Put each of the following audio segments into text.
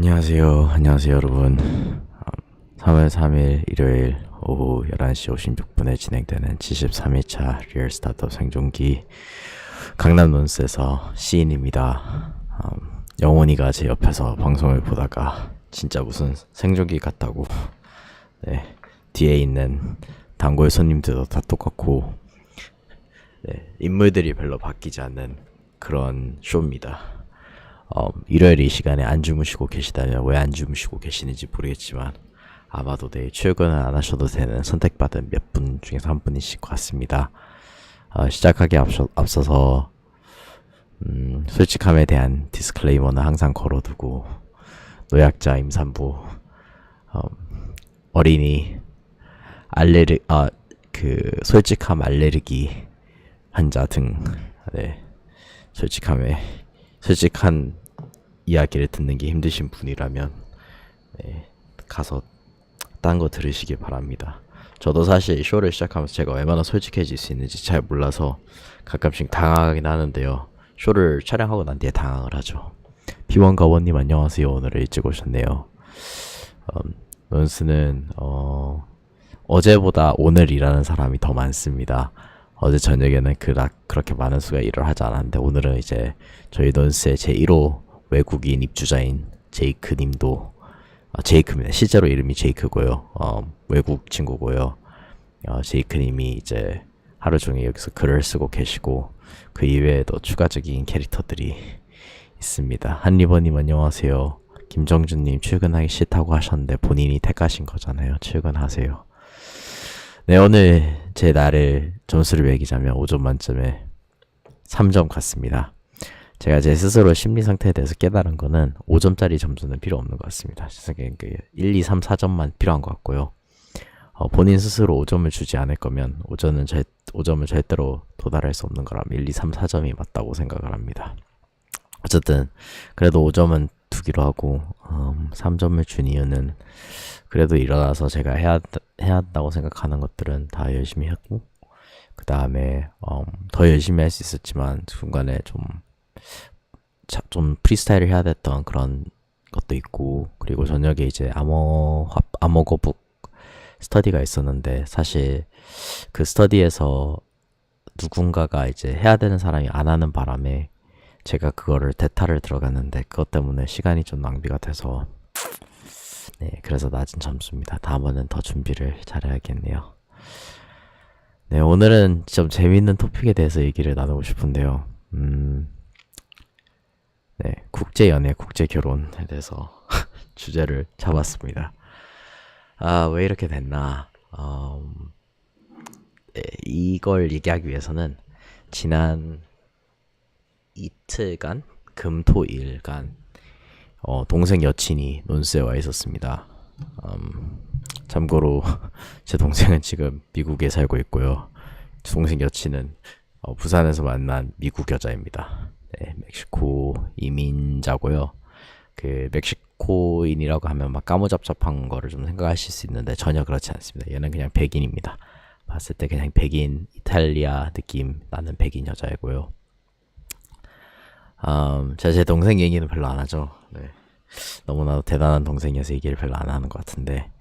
안녕하세요 여러분. 3월 3일 일요일 오후 11시 56분에 진행되는 73회차 리얼 스타트업 생존기 강남 논스에서 시인입니다. 영원이가 제 옆에서 방송을 보다가 진짜 무슨 생존기 같다고 네, 뒤에 있는 단골 손님들도 다 똑같고 인물들이 별로 바뀌지 않는 그런 쇼입니다. 일요일 이 시간에 안 주무시고 계시다면 왜 안 주무시고 계시는지 모르겠지만 아마도 내일 출근을 안 하셔도 되는 선택받은 몇 분 중에서 한 분이실 것 같습니다. 시작하기 앞서서 솔직함에 대한 디스클레이머는 항상 걸어두고 노약자 임산부 어린이 솔직함 알레르기 환자 등 솔직한 이야기를 듣는 게 힘드신 분이라면 가서 딴 거 들으시길 바랍니다. 저도 사실 쇼를 시작하면서 제가 얼마나 솔직해질 수 있는지 잘 몰라서 가끔씩 당황하긴 하는데요. 쇼를 촬영하고 난 뒤에 당황을 하죠. 비원가원님 안녕하세요. 오늘 일찍 오셨네요. 논스는 어제보다 오늘 일하는 사람이 더 많습니다. 어제 저녁에는 그렇게 많은 수가 일을 하지 않았는데 오늘은 이제 저희 논스의 제1호 외국인 입주자인 제이크 님도 제이크입니다. 실제로 이름이 제이크고요. 외국 친구고요. 제이크 님이 이제 하루 종일 여기서 글을 쓰고 계시고 그 이외에도 추가적인 캐릭터들이 있습니다. 한리버님 안녕하세요. 김정준님 출근하기 싫다고 하셨는데 본인이 택하신 거잖아요. 출근하세요. 네, 오늘 제 날을 점수를 매기자면 5점 만점에 3점 같습니다. 제가 제 스스로 심리 상태에 대해서 깨달은 거는 5점짜리 점수는 필요 없는 것 같습니다. 제 생각엔 1, 2, 3, 4점만 필요한 것 같고요. 본인 스스로 5점을 주지 않을 거면 5점을 절대로 도달할 수 없는 거라면 1, 2, 3, 4점이 맞다고 생각을 합니다. 어쨌든 그래도 5점은 두기로 하고 3점을 준 이유는 그래도 일어나서 제가 해야 한다고 생각하는 것들은 다 열심히 했고 그 다음에 더 열심히 할 수 있었지만 중간에 좀 프리스타일을 해야 됐던 그런 것도 있고 그리고 저녁에 이제 암호거북 스터디가 있었는데 사실 그 스터디에서 누군가가 이제 해야 되는 사람이 안 하는 바람에 제가 그거를 대타를 들어갔는데 그것 때문에 시간이 좀 낭비가 돼서 그래서 낮은 점수입니다. 다음번엔 더 준비를 잘해야겠네요. 네, 오늘은 좀 재밌는 토픽에 대해서 얘기를 나누고 싶은데요. 국제연애, 국제결혼에 대해서 주제를 잡았습니다. 왜 이렇게 됐나. 이걸 얘기하기 위해서는 지난 이틀간, 금토일간 동생 여친이 논스에 와 있었습니다. 참고로 제 동생은 지금 미국에 살고 있고요. 동생 여친은 부산에서 만난 미국 여자입니다. 멕시코 이민자고요. 그 멕시코인이라고 하면 막 까무잡잡한 거를 좀 생각하실 수 있는데 전혀 그렇지 않습니다. 얘는 그냥 백인입니다. 봤을 때 그냥 백인 이탈리아 느낌 나는 백인 여자이고요. 제가 제 동생 얘기는 별로 안 하죠. 너무나도 대단한 동생이어서 얘기를 별로 안 하는 것 같은데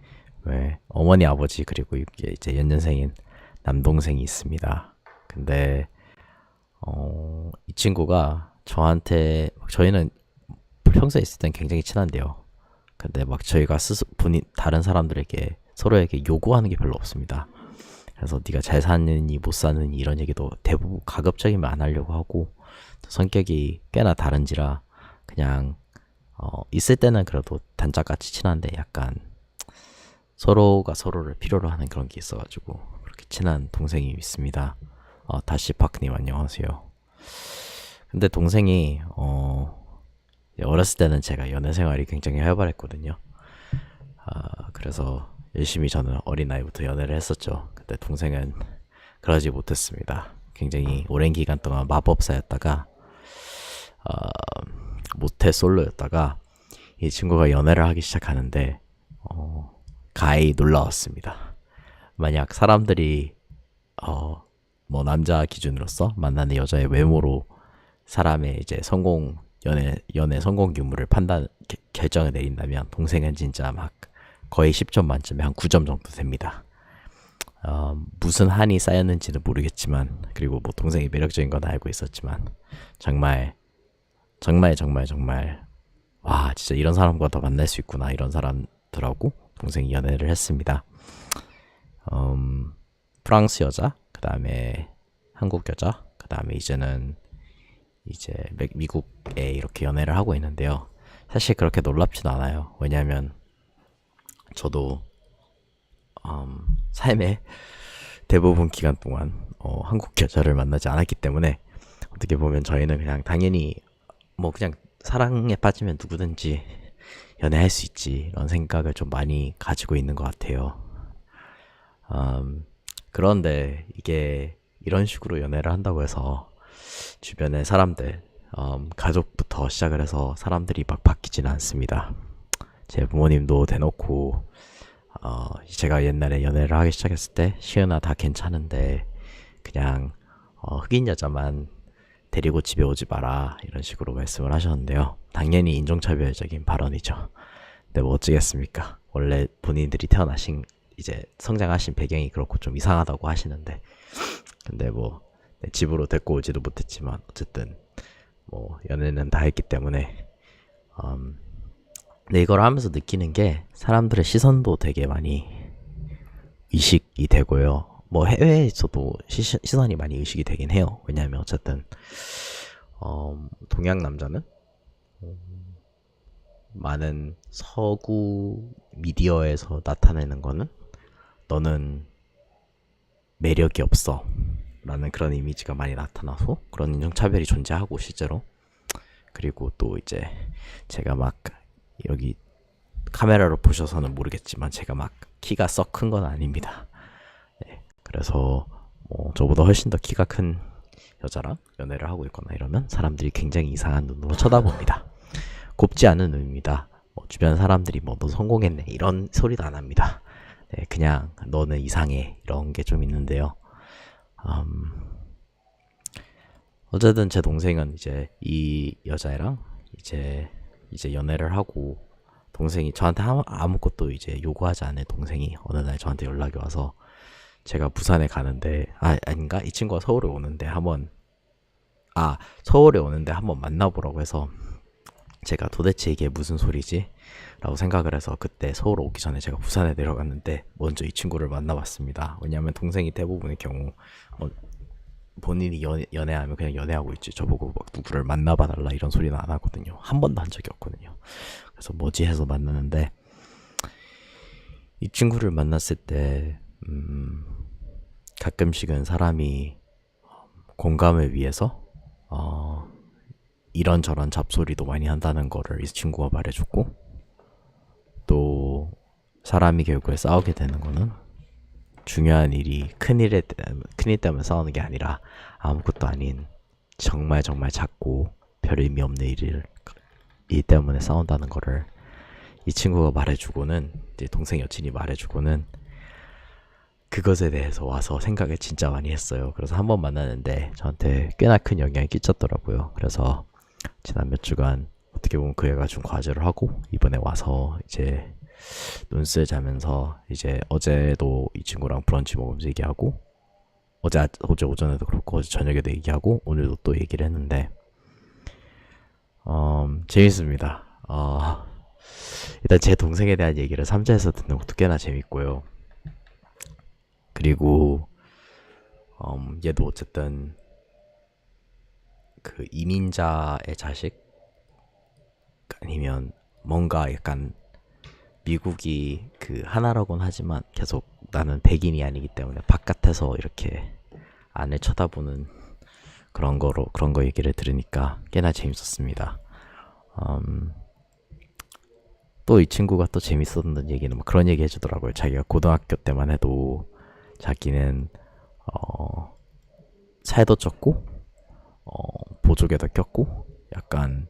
왜 어머니 아버지 그리고 이제 연년생인 남동생이 있습니다. 근데 이 친구가 저희는 평소에 있을 땐 굉장히 친한데요. 근데 막 저희가 다른 사람들에게 서로에게 요구하는 게 별로 없습니다. 그래서 네가 잘 사느니 못 사느니 이런 얘기도 대부분 가급적이면 안 하려고 하고 성격이 꽤나 다른지라 그냥 있을 때는 그래도 단짝같이 친한데 약간 서로가 서로를 필요로 하는 그런 게 있어가지고 그렇게 친한 동생이 있습니다. 다시 파크님 안녕하세요. 근데 동생이 어렸을 때는 제가 연애 생활이 굉장히 활발했거든요. 그래서 열심히 저는 어린 나이부터 연애를 했었죠. 근데 동생은 그러지 못했습니다. 굉장히 오랜 기간 동안 마법사였다가 모태 솔로였다가 이 친구가 연애를 하기 시작하는데 가히 놀라웠습니다. 만약 사람들이 뭐 남자 기준으로서 만나는 여자의 외모로 사람의 이제 성공 연애 성공 유무를 결정을 내린다면 동생은 진짜 막 거의 10점 만점에 한 9점 정도 됩니다. 무슨 한이 쌓였는지는 모르겠지만, 그리고 뭐 동생이 매력적인 건 알고 있었지만, 정말 와, 진짜 이런 사람과 더 만날 수 있구나, 이런 사람들하고 동생이 연애를 했습니다. 프랑스 여자, 그 다음에 한국 여자, 그 다음에 이제는 미국에 이렇게 연애를 하고 있는데요. 사실 그렇게 놀랍진 않아요. 왜냐하면 저도 삶의 대부분 기간 동안 한국 여자를 만나지 않았기 때문에, 어떻게 보면 저희는 그냥 당연히 뭐 그냥 사랑에 빠지면 누구든지 연애할 수 있지, 이런 생각을 좀 많이 가지고 있는 것 같아요. 그런데 이게 이런 식으로 연애를 한다고 해서 주변의 사람들, 가족부터 시작을 해서 사람들이 막 바뀌지는 않습니다. 제 부모님도 대놓고 제가 옛날에 연애를 하기 시작했을 때 시은아 다 괜찮은데 그냥 흑인 여자만 데리고 집에 오지 마라, 이런 식으로 말씀을 하셨는데요. 당연히 인종차별적인 발언이죠. 근데 뭐 어쩌겠습니까. 원래 본인들이 태어나신, 이제 성장하신 배경이 그렇고 좀 이상하다고 하시는데, 근데 뭐 집으로 데리고 오지도 못했지만 어쨌든 뭐 연애는 다 했기 때문에, 근데 이걸 하면서 느끼는 게 사람들의 시선도 되게 많이 의식이 되고요. 뭐 해외에서도 시선이 많이 의식이 되긴 해요. 왜냐하면 어쨌든 동양 남자는 많은 서구 미디어에서 나타내는 거는 너는 매력이 없어 라는 그런 이미지가 많이 나타나서 그런 인종차별이 존재하고 실제로. 그리고 또 이제 제가 막 여기 카메라로 보셔서는 모르겠지만 제가 막 키가 썩 큰 건 아닙니다. 네, 그래서 뭐 저보다 훨씬 더 키가 큰 여자랑 연애를 하고 있거나 이러면 사람들이 굉장히 이상한 눈으로 쳐다봅니다. 곱지 않은 눈입니다. 뭐 주변 사람들이 뭐 너 성공했네 이런 소리도 안 합니다. 네, 그냥 너는 이상해 이런 게 좀 있는데요. 어쨌든 제 동생은 이제 이 여자애랑 이제 연애를 하고, 동생이 저한테 아무것도 이제 요구하지 않은 동생이 어느 날 저한테 연락이 와서 제가 부산에 가는데, 아닌가? 이 친구가 서울에 오는데 한번 만나보라고 해서, 제가 도대체 이게 무슨 소리지? 라고 생각을 해서 그때 서울 오기 전에 제가 부산에 내려갔는데 먼저 이 친구를 만나봤습니다. 왜냐하면 동생이 대부분의 경우 본인이 연애하면 그냥 연애하고 있지, 저보고 막 누구를 만나봐달라 이런 소리는 안 하거든요. 한 번도 한 적이 없거든요. 그래서 뭐지 해서 만나는데, 이 친구를 만났을 때 가끔씩은 사람이 공감을 위해서 이런저런 잡소리도 많이 한다는 거를 이 친구가 말해줬고, 또 사람이 결국에 싸우게 되는 거는 중요한 일이 큰일 때문에 싸우는 게 아니라 아무것도 아닌 정말 작고 별 의미 없는 일 때문에 싸운다는 거를 이 친구가 말해주고는, 이제 동생 여친이 말해주고는, 그것에 대해서 와서 생각을 진짜 많이 했어요. 그래서 한 번 만났는데 저한테 꽤나 큰 영향이 끼쳤더라고요. 그래서 지난 몇 주간 어떻게 보면 그 애가 준 과제를 하고 이번에 와서 이제 눈을 자면서, 이제 어제도 이 친구랑 브런치 먹으면서 얘기하고, 어제 오전에도 그렇고 어제 저녁에도 얘기하고 오늘도 또 얘기를 했는데 재밌습니다. 일단 제 동생에 대한 얘기를 3자에서 듣는 것도 꽤나 재밌고요. 그리고 얘도 어쨌든 그 이민자의 자식, 아니면 뭔가 약간 미국이 그 하나라고는 하지만 계속 나는 백인이 아니기 때문에 바깥에서 이렇게 안을 쳐다보는 그런 거 얘기를 들으니까 꽤나 재밌었습니다. 또 이 친구가 또 재밌었던 얘기는 막 그런 얘기 해주더라고요. 자기가 고등학교 때만 해도 자기는 살도 쪘고 보조개도 꼈고 약간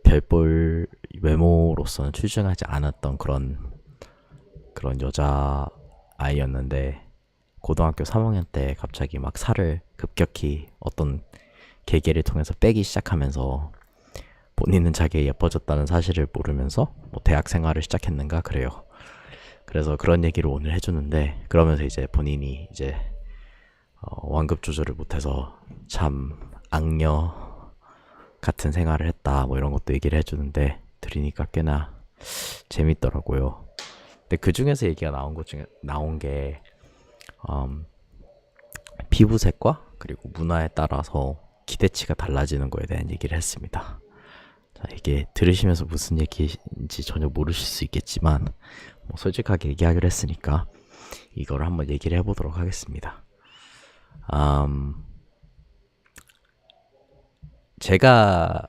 별볼 외모로서는 출중하지 않았던 그런 여자 아이였는데, 고등학교 3학년 때 갑자기 막 살을 급격히 어떤 계기를 통해서 빼기 시작하면서 본인은 자기가 예뻐졌다는 사실을 모르면서 뭐 대학 생활을 시작했는가 그래요. 그래서 그런 얘기를 오늘 해주는데, 그러면서 이제 본인이 이제 완급 조절을 못해서 참 악녀 같은 생활을 했다 뭐 이런 것도 얘기를 해주는데, 들으니까 꽤나 재밌더라고요. 근데 그 중에서 얘기가 나온 것 중에 나온 게 피부색과 그리고 문화에 따라서 기대치가 달라지는 거에 대한 얘기를 했습니다. 자, 이게 들으시면서 무슨 얘기인지 전혀 모르실 수 있겠지만 뭐 솔직하게 얘기하기로 했으니까 이걸 한번 얘기를 해보도록 하겠습니다. 제가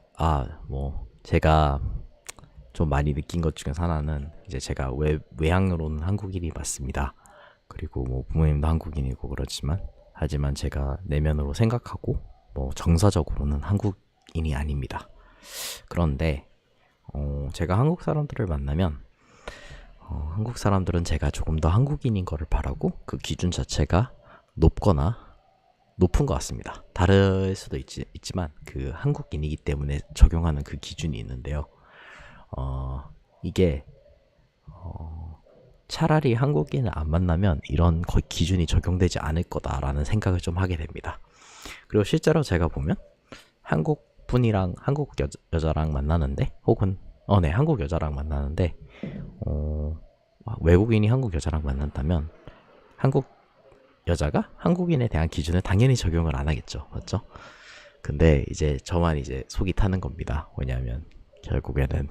좀 많이 느낀 것 중에 하나는, 이제 제가 외향으로는 한국인이 맞습니다. 그리고 뭐 부모님도 한국인이고 그렇지만, 하지만 제가 내면으로 생각하고 뭐 정서적으로는 한국인이 아닙니다. 그런데 제가 한국 사람들을 만나면 한국 사람들은 제가 조금 더 한국인인 거를 바라고 그 기준 자체가 높은 것 같습니다. 다를 수도 있지만 그 한국인이기 때문에 적용하는 그 기준이 있는데요. 이게 차라리 한국인을 안 만나면 이런 기준이 적용되지 않을 거다라는 생각을 좀 하게 됩니다. 그리고 실제로 제가 보면 한국 분이랑 한국 여자랑 만나는데, 혹은 한국 여자랑 만나는데 외국인이 한국 여자랑 만난다면 한국 여자가 한국인에 대한 기준을 당연히 적용을 안 하겠죠. 맞죠? 근데 이제 저만 이제 속이 타는 겁니다. 왜냐하면 결국에는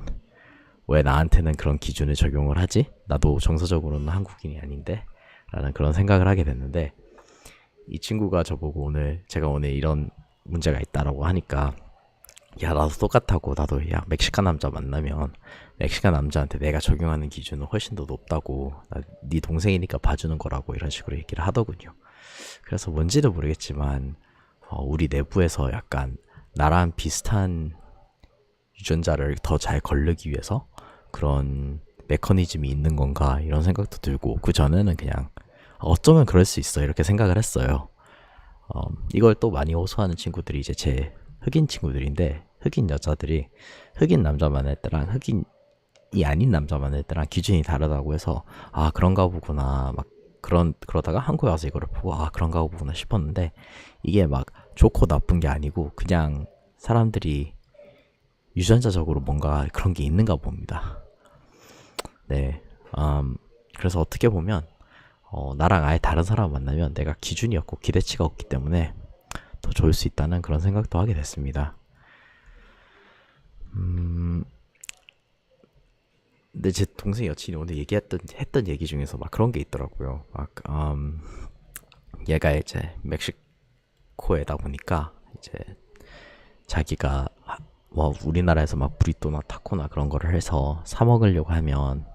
왜 나한테는 그런 기준을 적용을 하지? 나도 정서적으로는 한국인이 아닌데? 라는 그런 생각을 하게 됐는데, 이 친구가 저보고 제가 오늘 이런 문제가 있다라고 하니까, 야, 나도 똑같다고. 나도 야, 멕시칸 남자 만나면 멕시칸 남자한테 내가 적용하는 기준은 훨씬 더 높다고. 네 동생이니까 봐주는 거라고, 이런 식으로 얘기를 하더군요. 그래서 뭔지도 모르겠지만 우리 내부에서 약간 나랑 비슷한 유전자를 더 잘 걸르기 위해서 그런 메커니즘이 있는 건가, 이런 생각도 들고, 그 전에는 그냥 어쩌면 그럴 수 있어 이렇게 생각을 했어요. 이걸 또 많이 호소하는 친구들이 이제 제 흑인 친구들인데, 흑인 여자들이 흑인 남자 만날 때랑 흑인이 아닌 남자 만날 때랑 기준이 다르다고 해서, 아 그런가 보구나, 막 그러다가 한국에 와서 이거를 보고, 아 그런가 보구나 싶었는데, 이게 막 좋고 나쁜 게 아니고 그냥 사람들이 유전자적으로 뭔가 그런 게 있는가 봅니다. 네. 그래서 어떻게 보면 나랑 아예 다른 사람 만나면 내가 기준이 없고 기대치가 없기 때문에 더 좋을 수 있다는 그런 생각도 하게 됐습니다. 근데 제 동생 여친이 오늘 했던 얘기 중에서 막 그런 게 있더라고요. 막 얘가 이제 멕시코에다 보니까 이제 자기가 뭐 우리나라에서 막 브리또나 타코나 그런 거를 해서 사 먹으려고 하면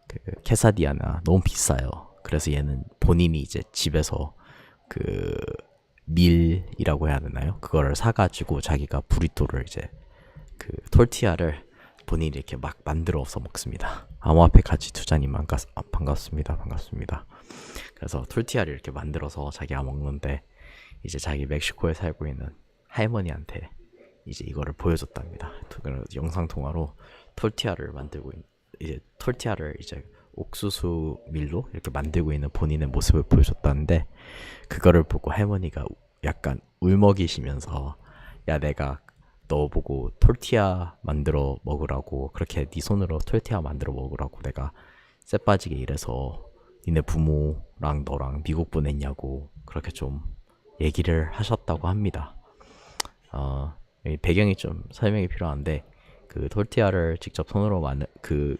그 케사디아나 너무 비싸요. 그래서 얘는 본인이 이제 집에서 그 밀이라고 해야 되나요? 그거를 사가지고 자기가 브리또를 이제 그 톨티아를 본인이 이렇게 막 만들어서 먹습니다. 암호화폐 가치 투자님 반갑습니다. 반갑습니다. 그래서 톨티아를 이렇게 만들어서 자기가 먹는데, 이제 자기 멕시코에 살고 있는 할머니한테 이제 이거를 보여줬답니다. 영상 통화로 이제 톨티아를 이제 옥수수 밀로 이렇게 만들고 있는 본인의 모습을 보여줬다는데, 그거를 보고 할머니가 약간 울먹이시면서, 야 내가 너 보고 톨티아 만들어 먹으라고, 그렇게 네 손으로 톨티아 만들어 먹으라고 내가 쎄 빠지게 일해서 니네 부모랑 너랑 미국 보냈냐고, 그렇게 좀 얘기를 하셨다고 합니다. 배경이 좀 설명이 필요한데, 그 톨티아를 직접 손으로 그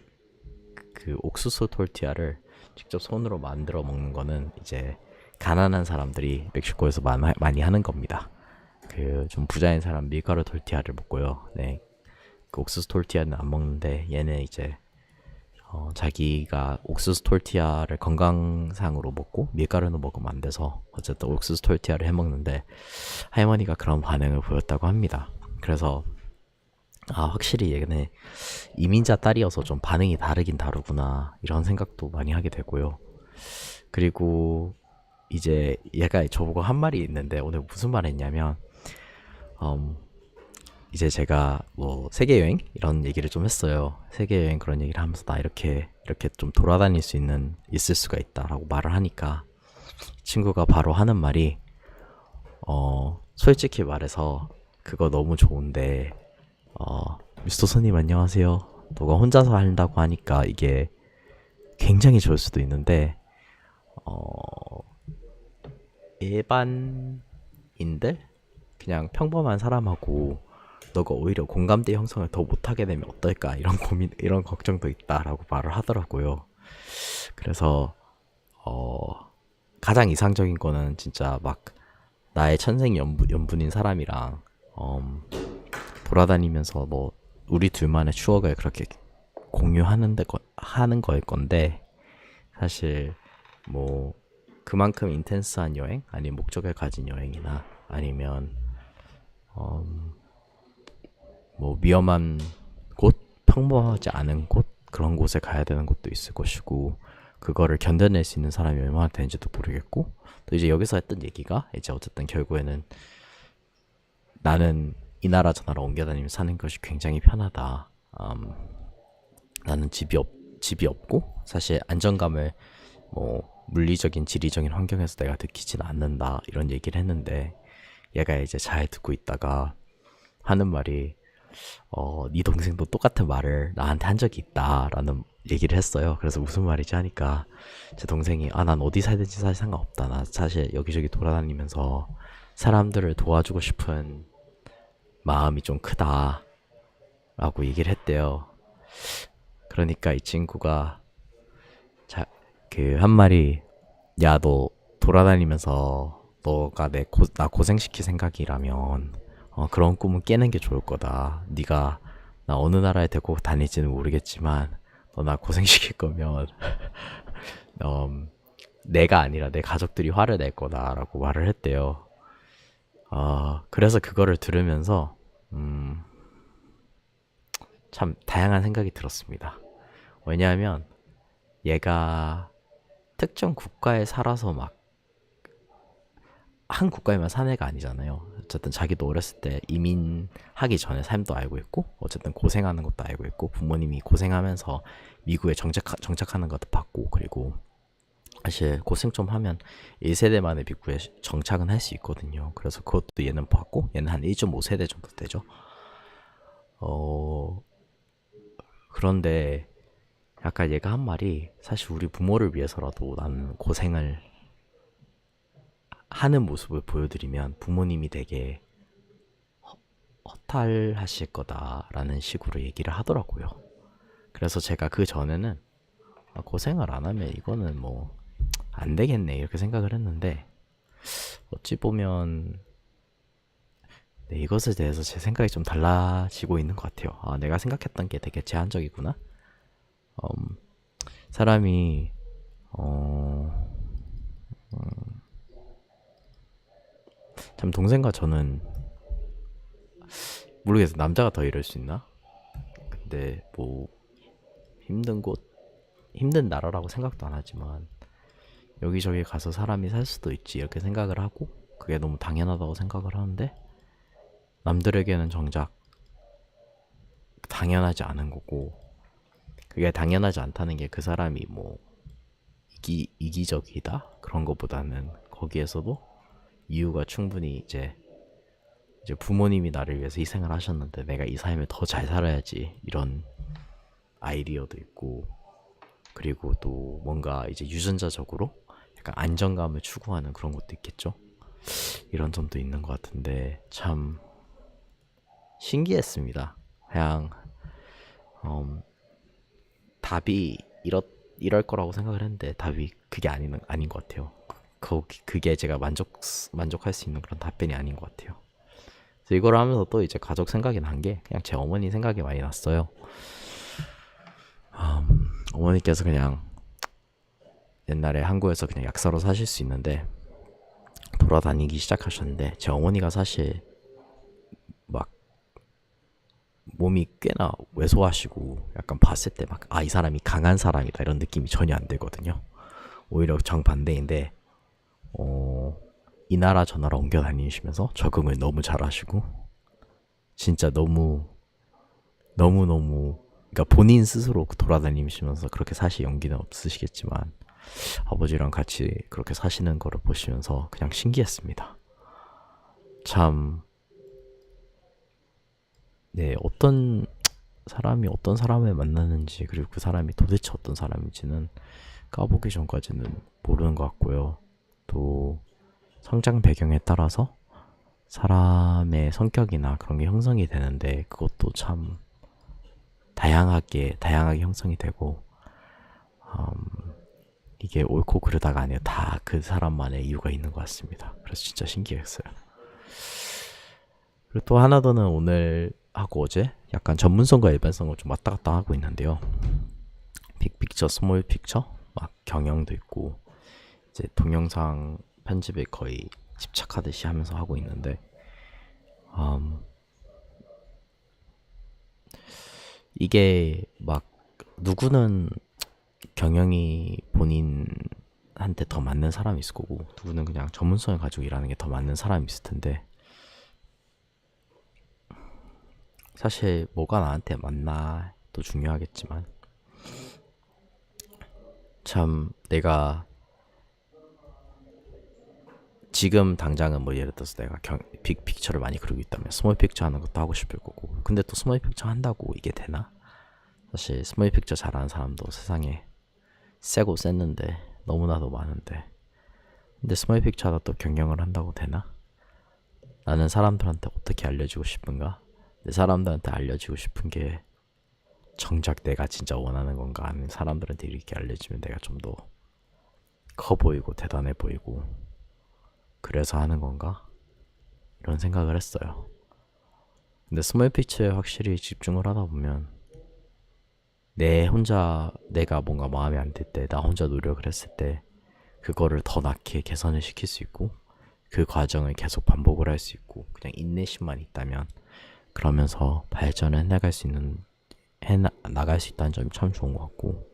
옥수수 톨티아를 직접 손으로 만들어 먹는 거는 이제 가난한 사람들이 멕시코에서 많이 하는 겁니다. 그 좀 부자인 사람 밀가루 톨티아를 먹고요. 네, 그 옥수수 톨티아는 안 먹는데, 얘는 이제 자기가 옥수수 톨티아를 건강상으로 먹고 밀가루는 먹으면 안 돼서 어쨌든 옥수수 톨티아를 해 먹는데, 할머니가 그런 반응을 보였다고 합니다. 그래서 확실히 얘네 이민자 딸이어서 좀 반응이 다르긴 다르구나, 이런 생각도 많이 하게 되고요. 그리고 이제 얘가 저보고 한 말이 있는데, 오늘 무슨 말 했냐면 이제 제가 뭐 세계여행 이런 얘기를 좀 했어요. 세계여행 그런 얘기를 하면서 나 이렇게 좀 돌아다닐 수 있을 수가 있다라고 말을 하니까 친구가 바로 하는 말이 솔직히 말해서 그거 너무 좋은데 미스터 손님 안녕하세요. 너가 혼자서 한다고 하니까 이게 굉장히 좋을 수도 있는데 어 일반인들 그냥 평범한 사람하고 너가 오히려 공감대 형성을 더 못하게 되면 어떨까 이런 고민 이런 걱정도 있다라고 말을 하더라고요. 그래서 가장 이상적인 거는 진짜 막 나의 연분인 사람이랑 돌아다니면서 뭐 우리 둘만의 추억을 그렇게 하는 거일 건데 사실 뭐 그만큼 인텐스한 여행 아니면 목적을 가진 여행이나 아니면 뭐 위험한 곳 평범하지 않은 곳 그런 곳에 가야 되는 곳도 있을 것이고 그거를 견뎌낼 수 있는 사람이 얼마나 되는지도 모르겠고 또 이제 여기서 했던 얘기가 이제 어쨌든 결국에는 나는 이 나라 저 나라 옮겨 다니며 사는 것이 굉장히 편하다. 나는 집이 없고 사실 안정감을 뭐 물리적인 지리적인 환경에서 내가 느끼지는 않는다 이런 얘기를 했는데 얘가 이제 잘 듣고 있다가 하는 말이 네 동생도 똑같은 말을 나한테 한 적이 있다라는 얘기를 했어요. 그래서 무슨 말이지 하니까 제 동생이 난 어디 살든지 사실 상관없다. 나 사실 여기저기 돌아다니면서 사람들을 도와주고 싶은 마음이 좀 크다 라고 얘기를 했대요. 그러니까 이 친구가 그 한 말이 야 너 돌아다니면서 너가 나 고생시킬 생각이라면 그런 꿈은 깨는 게 좋을 거다. 네가 나 어느 나라에 데리고 다닐지는 모르겠지만 너 나 고생시킬 거면 내가 아니라 내 가족들이 화를 낼 거다라고 말을 했대요. 그래서 그거를 들으면서 참 다양한 생각이 들었습니다. 왜냐하면 얘가 특정 국가에 살아서 막 한 국가에만 산 애가 아니잖아요. 어쨌든 자기도 어렸을 때 이민하기 전에 삶도 알고 있고 어쨌든 고생하는 것도 알고 있고 부모님이 고생하면서 미국에 정착하는 것도 봤고 그리고 사실 고생 좀 하면 1세대 만에 미국에 정착은 할 수 있거든요. 그래서 그것도 얘는 봤고 얘는 한 1.5세대 정도 되죠. 그런데 약간 얘가 한 말이 사실 우리 부모를 위해서라도 나는 고생을 하는 모습을 보여드리면 부모님이 되게 허탈하실 거다라는 식으로 얘기를 하더라고요. 그래서 제가 그 전에는 고생을 안 하면 이거는 뭐 안 되겠네 이렇게 생각을 했는데 어찌 보면 네, 이것에 대해서 제 생각이 좀 달라지고 있는 것 같아요. 내가 생각했던 게 되게 제한적이구나. 사람이 참 동생과 저는 모르겠어 남자가 더 이럴 수 있나? 근데 뭐 힘든 나라라고 생각도 안 하지만 여기저기 가서 사람이 살 수도 있지 이렇게 생각을 하고 그게 너무 당연하다고 생각을 하는데 남들에게는 정작 당연하지 않은 거고 그게 당연하지 않다는 게 그 사람이 뭐 이기적이다 그런 것보다는 거기에서도 이유가 충분히 이제 부모님이 나를 위해서 희생을 하셨는데 내가 이 삶을 더 잘 살아야지 이런 아이디어도 있고 그리고 또 뭔가 이제 유전자적으로 약간 안정감을 추구하는 그런 것도 있겠죠. 이런 점도 있는 것 같은데 참 신기했습니다. 그냥 답이 이럴 거라고 생각을 했는데 답이 그게 아닌 것 같아요. 그게 제가 만족할 수 있는 그런 답변이 아닌 것 같아요. 그래서 이걸 하면서 또 이제 가족 생각이 난 게 그냥 제 어머니 생각이 많이 났어요. 어머니께서 그냥 옛날에 한국에서 그냥 약사로 사실 수 있는데 돌아다니기 시작하셨는데 제 어머니가 사실 막 몸이 꽤나 왜소하시고 약간 봤을 때 막 이 사람이 강한 사람이다 이런 느낌이 전혀 안 들거든요. 오히려 정반대인데 이 나라 저 나라 옮겨 다니시면서 적응을 너무 잘하시고 진짜 너무 그러니까 본인 스스로 돌아다니시면서 그렇게 사실 용기는 없으시겠지만 아버지랑 같이 그렇게 사시는 거를 보시면서 그냥 신기했습니다. 참, 네, 어떤 사람이 어떤 사람을 만나는지 그리고 그 사람이 도대체 어떤 사람인지는 까보기 전까지는 모르는 것 같고요. 또 성장 배경에 따라서 사람의 성격이나 그런 게 형성이 되는데 그것도 참 다양하게 형성이 되고 이게 옳고 그르다가 아니라 다 그 사람만의 이유가 있는 것 같습니다. 그래서 진짜 신기했어요. 그리고 또 하나 더는 오늘 하고 어제 약간 전문성과 일반성을 좀 왔다 갔다 하고 있는데요. 빅픽처, 스몰 픽처, 막 경영도 있고 이제 동영상 편집에 거의 집착하듯이 하면서 하고 있는데 이게 막 누구는 경영이 본인한테 더 맞는 사람이 있을 거고 누구는 그냥 전문성을 가지고 일하는 게 더 맞는 사람이 있을 텐데 사실 뭐가 나한테 맞나 도 중요하겠지만 참 내가 지금 당장은 뭐 예를 들어서 내가 빅픽처를 많이 그리고 있다면 스몰 픽처 하는 것도 하고 싶을 거고 근데 또 스몰 픽처 한다고 이게 되나? 사실 스몰 픽처 잘하는 사람도 세상에 세고 셌는데 너무나도 많은데 근데 스몰 픽처가 또 경영을 한다고 되나? 나는 사람들한테 어떻게 알려주고 싶은가? 내 사람들한테 알려주고 싶은 게 정작 내가 진짜 원하는 건가? 아니면 사람들한테 이렇게 알려주면 내가 좀 더 커 보이고 대단해 보이고 그래서 하는 건가? 이런 생각을 했어요. 근데 스몰 픽처에 확실히 집중을 하다 보면 내가 뭔가 마음에 안 들 때, 나 혼자 노력을 했을 때 그거를 더 낫게 개선을 시킬 수 있고 그 과정을 계속 반복을 할 수 있고 그냥 인내심만 있다면 그러면서 발전을 나갈 수 있다는 점이 참 좋은 것 같고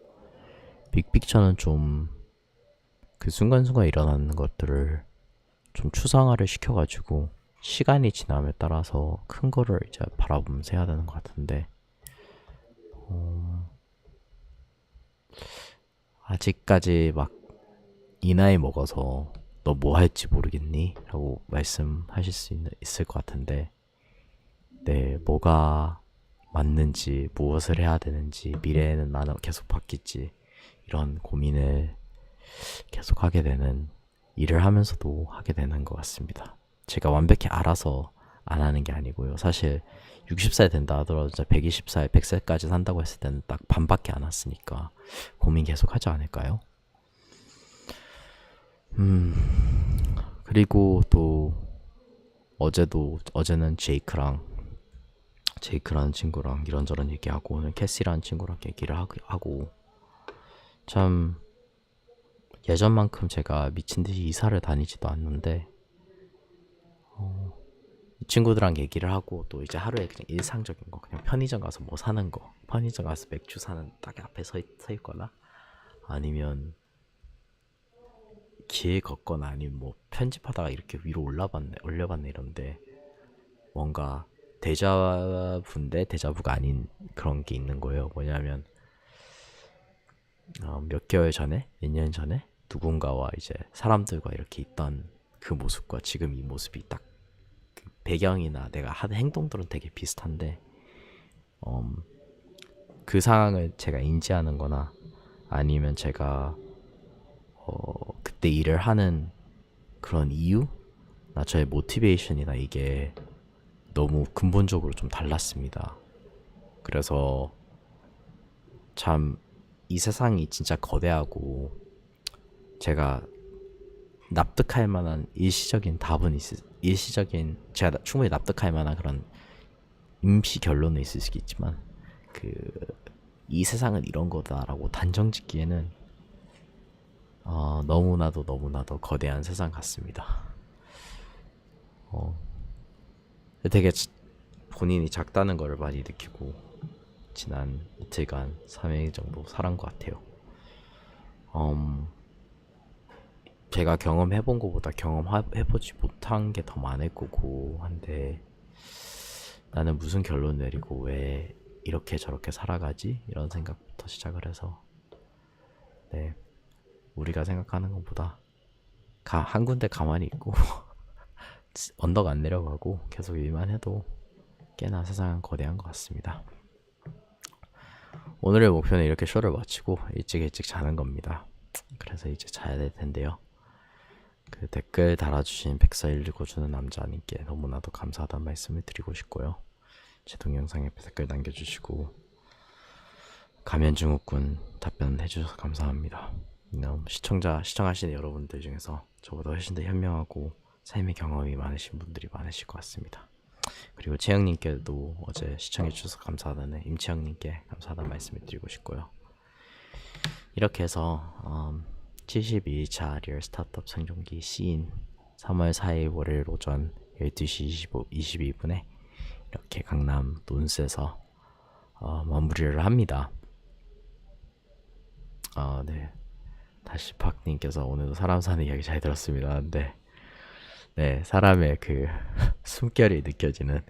빅픽처는 좀 그 순간순간 일어나는 것들을 좀 추상화를 시켜가지고 시간이 지남에 따라서 큰 거를 이제 바라보면서 해야 되는 것 같은데 아직까지 막 이 나이 먹어서 너 뭐 할지 모르겠니? 라고 말씀하실 수 있을 것 같은데 네, 뭐가 맞는지 무엇을 해야 되는지 미래에는 나는 계속 바뀔지 이런 고민을 계속 하게 되는 일을 하면서도 하게 되는 것 같습니다. 제가 완벽히 알아서 안 하는 게 아니고요. 사실 60살 된다 하더라도 진짜 120살, 100살까지 산다고 했을 때는 딱 반밖에 안 왔으니까 고민 계속 하지 않을까요? 그리고 또 어제는 제이크라는 친구랑 이런저런 얘기하고 오늘 캐시라는 친구랑 얘기를 하고 참 예전만큼 제가 미친듯이 이사를 다니지도 않는데 이 친구들랑 얘기를 하고 또 이제 하루에 그냥 일상적인 거 그냥 편의점 가서 뭐 사는 거 편의점 가서 맥주 사는 딱 앞에 서 있거나 아니면 길 걷거나 아니면 뭐 편집하다가 이렇게 위로 올려봤네 이런데 뭔가 데자부인데 데자부가 아닌 그런 게 있는 거예요. 뭐냐면 몇 개월 전에 몇 년 전에 누군가와 이제 사람들과 이렇게 있던 그 모습과 지금 이 모습이 딱 배경이나 내가 하는 행동들은 되게 비슷한데 그 상황을 제가 인지하는 거나 아니면 제가 그때 일을 하는 그런 이유? 나 저의 모티베이션이나 이게 너무 근본적으로 좀 달랐습니다. 그래서 참 이 세상이 진짜 거대하고 제가 납득할 만한 제가 충분히 납득할 만한 그런 임시 결론은 있을 수 있지만 그 이 세상은 이런 거다라고 단정 짓기에는 너무나도 거대한 세상 같습니다. 되게 본인이 작다는 걸 많이 느끼고 지난 이틀간 3일 정도 살은 것 같아요. 제가 경험해본 것보다 경험해보지 못한 게 더 많을 거고 한데 나는 무슨 결론 내리고 왜 이렇게 저렇게 살아가지? 이런 생각부터 시작을 해서 네, 우리가 생각하는 것보다 한 군데 가만히 있고 언덕 안 내려가고 계속 일만 해도 꽤나 세상은 거대한 것 같습니다. 오늘의 목표는 이렇게 쇼를 마치고 일찍 자는 겁니다. 그래서 이제 자야 될 텐데요. 그 댓글 달아주신 백서1 읽어주는 남자님께 너무나도 감사하다는 말씀을 드리고 싶고요. 제 동영상에 댓글 남겨주시고 가면증후군 답변 해주셔서 감사합니다. 시청하시는 여러분들 중에서 저보다 훨씬 더 현명하고 삶의 경험이 많으신 분들이 많으실 것 같습니다. 그리고 채영님께도 어제 시청해주셔서 감사하다는 임채영님께 감사하다는 말씀을 드리고 싶고요. 이렇게 해서 72차 리얼 스타트업 생존기 시인 3월 4일 월요일 오전 12시 22분에 이렇게 강남 논스에서 마무리를 합니다. 네. 다시 팍님께서 오늘도 사람 사는 이야기 잘 들었습니다. 네, 사람의 그 숨결이 느껴지는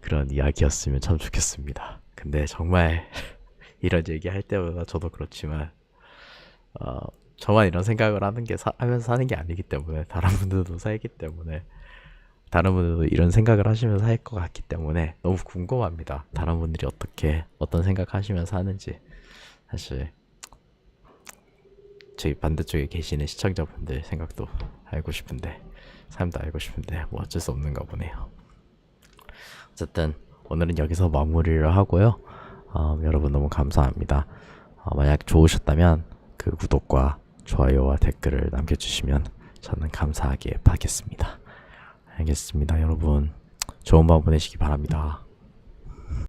그런 이야기였으면 참 좋겠습니다. 근데 정말 이런 얘기 할 때마다 저도 그렇지만 저만 이런 생각을 하면서 사는 게 아니기 때문에 다른 분들도 살기 때문에 다른 분들도 이런 생각을 하시면서 살 것 같기 때문에 너무 궁금합니다. 다른 분들이 어떤 생각하시면서 사는지. 사실 저희 반대쪽에 계시는 시청자분들 생각도 알고 싶은데 삶도 알고 싶은데 뭐 어쩔 수 없는가 보네요. 어쨌든 오늘은 여기서 마무리를 하고요. 여러분 너무 감사합니다. 만약 좋으셨다면 그 구독과 좋아요와 댓글을 남겨주시면 저는 감사하게 받겠습니다. 알겠습니다. 여러분 좋은 밤 보내시기 바랍니다.